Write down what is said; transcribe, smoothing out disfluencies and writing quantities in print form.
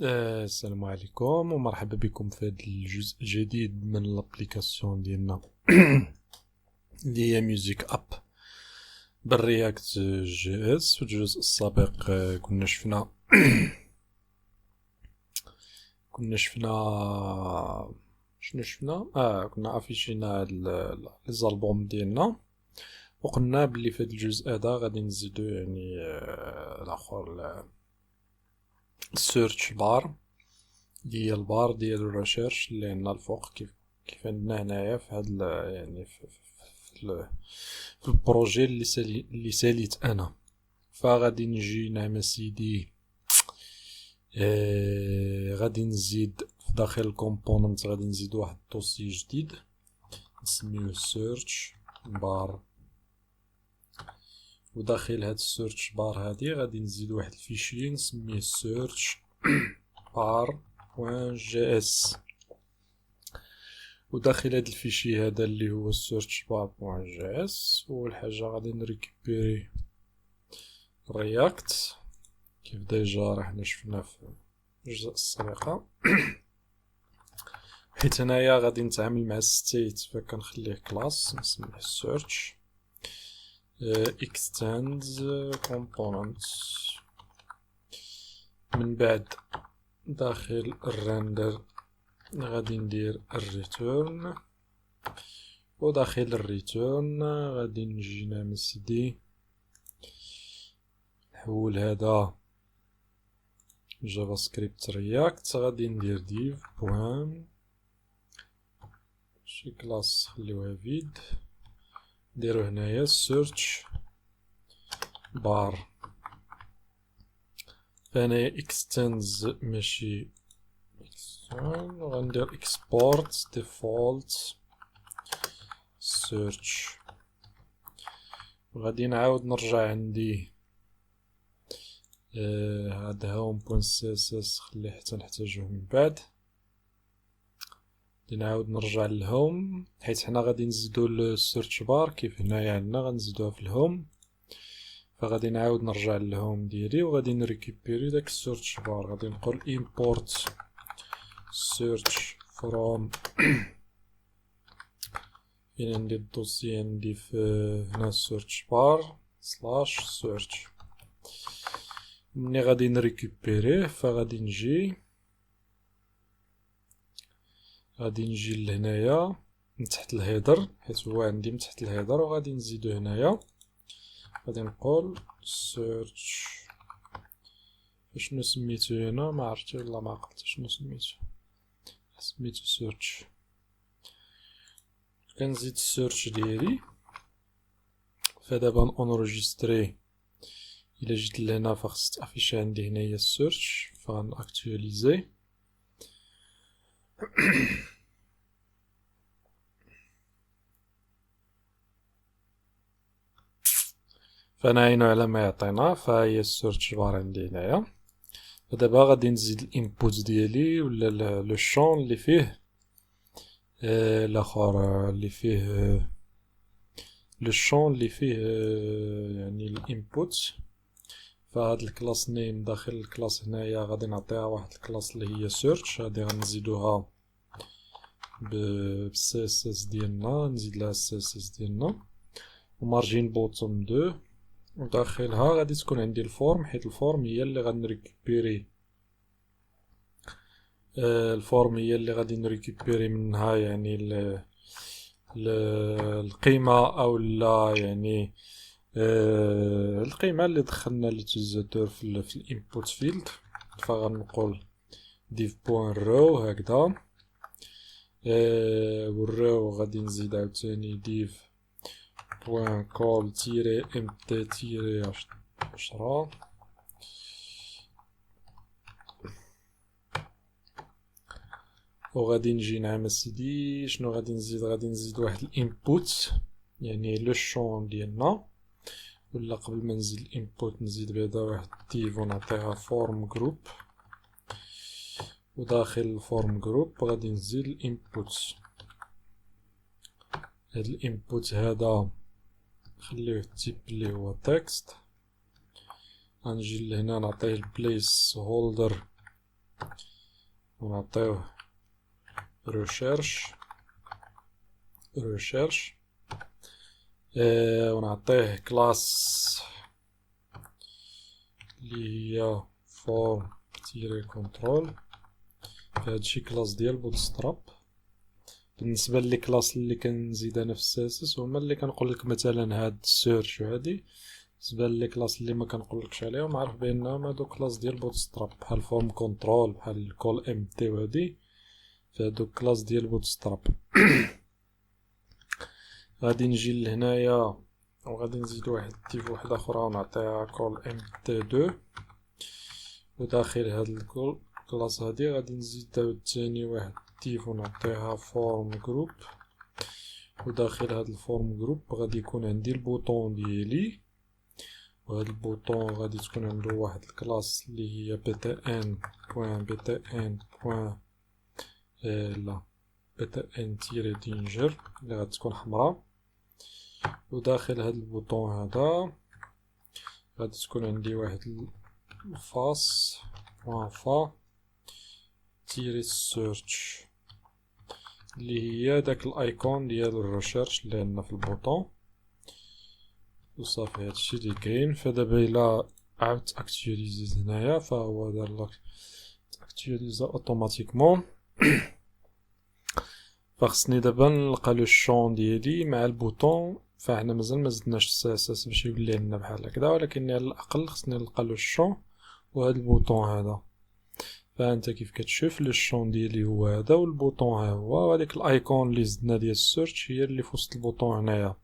السلام عليكم ومرحبا بكم في هذا الجزء الجديد من الابليكاسيون ديالنا اللي هي ميوزيك اب بالرياكت جي اس. في الجزء السابق كنا شفنا شنو شفنا كنا افيشينا لي زالبوم ديالنا، وقلنا بلي في هذا الجزء هذا غادي نزيدو يعني الاخر السيرش بار، اللي هي البار ديال الريشيرش اللي عندنا الفوق كيف عندنا هنايا في هاد يعني في البروجي اللي ساليت انا. فغادي نجي نعمل سيدي غادي نزيد في داخل الكومبوننت، غادي نزيد واحد الدوسي جديد نسميوه سيرش بار، وداخل هاد السيرش بار هادي غادي نزيد واحد الفيشي نسميه سيرش بار جي اس، وداخل هاد الفيشي هذا اللي هو search bar جي اس اول حاجه غادي نريكوبيري رياكت كيف ديجا راحنا شفنا في الجزء السابقه. حيت هنايا غادي نتعامل مع الستيت فكنخليه كلاس نسميه search extends components. من بعد داخل الرندر غادي ندير الريتورن، وداخل الريتورن غادي نجي نعمل سيدي نحول هذا جافا سكريبت رياكت، غادي ندير ديف بوان شي كلاس خليوها فيد، نديرو هنايا سيرش بار، فهنايا اكستنز ماشي غندير export default search. غادي نعاود نرجع عندي هذا home.css خليه حتى نحتاجوه من بعد. غادي نعاود نرجع للهوم حيت حنا غادي نزيدو السيرش بار كيف هنايا عندنا غنزيدوها في الهوم، فغادي نعاود نرجع للهوم ديالي وغادي نريكوبيري داك السيرش بار. غادي نقول import search from فين عندي الدوسي عندي في هنا search bar slash search. مني غادي نريكوبيريه فغادي نجي لهنايا من تحت الهيدر حيت هو عندي من تحت الهيدر، وغادي نزيدو هنايا غادي نقول search شنو سميتو هنا ما عرفتش ولا ما عقلتش شنو سميتو سيرش. كنزيد السيرش ديالي فدابا نونجستري. الا جيت لهنا فخص تافيشي عندي هنايا السيرش فغنأكتواليزي فنعينو على ما يعطينا. فهي السيرش بار عندي هنايا. فدابا غادي نزيد الانبوت ديالي ولا لو شون اللي فيه الاخر اللي فيه لو شون اللي فيه يعني الانبوت. فهاد الكلاس نيم داخل الكلاس هنايا غادي نعطيها واحد الكلاس اللي هي سيرش، هادي غنزيدوها بالسي اس اس ديالنا، نزيد لها السي اس اس ديالنا ومارجين بوتوم 2، وداخلها غادي تكون عندي الفورم حيت الفورم هي اللي غنريكوبيري غادي نريكوبيري منها يعني القيمة او لا يعني القيمة اللي دخلنا للتيزاتور في الانبوت فيلد. فغنقول div بوان رو هكذا، والرو غادي نزيد عاوتاني div بوان call تيري empty تيري 10. وغادي نجي نعمل سيدي شنو غادي نزيد واحد الانبوت يعني لو شون ديالنا، ولا قبل ما نزيد الانبوت نزيد بعدا واحد ديف ونعطيها فورم جروب، وداخل الفورم جروب غادي نزيد الانبوت. هاد الانبوت هذا نخليه التيب اللي هو تكست، غنجي لهنا نعطيه البليس هولدر ونعطيوه ريشيرش ونعطيه كلاس اللي هي فورم تيري كنترول. هادشي كلاس ديال بوتستراب. بالنسبه لي كلاس اللي كنزيد انا في الساسس هما اللي كنقولك مثلا هاد السيرش وهادي. بالنسبه لي كلاس اللي ما كنقولكش عليهم عارف بانهم هادو كلاس ديال بوتستراب بحال فورم كنترول بحال كول ام تي وهادي، فهادو كلاس ديال بوتستراب. غادي نجي لهنايا وغادي نزيد واحد ديف واحد اخرى ونعطيها كول ام تي 2، وداخل هاد الكلاس هادي غادي نزيد عاوتاني واحد ديف ونعطيها فورم جروب، وداخل هاد الفورم جروب غادي يكون عندي البوطون ديالي، وهاد البوطون غادي تكون عنده واحد الكلاس اللي هي btn تيري دينجر اللي غادي تكون حمراء. وداخل هاد البوطون هذا غادي تكون عندي واحد الفاس فا تيري سيرش اللي هي داك الايكون ديال الريشيرش اللي عندنا في البوطون. وصافي هادشي اللي كاين. فدابا الا عاودت اكتواليزيت هنايا فهو دار لك اكتواليزا اوتوماتيكمون. فخصني دابا نلقى لو شون ديالي مع البوطون، فاحنا مازال ما زدناش الساساس باش يولي لنا بحال هكذا، ولكن على الاقل خصني نلقى لو شون وهاد البوطون هذا. فانت كيف كتشوف لو شون ديالي هو هذا والبوطون ها هو، وهاديك الايكون اللي زدنا ديال السيرش هي اللي في وسط البوطون هنايا.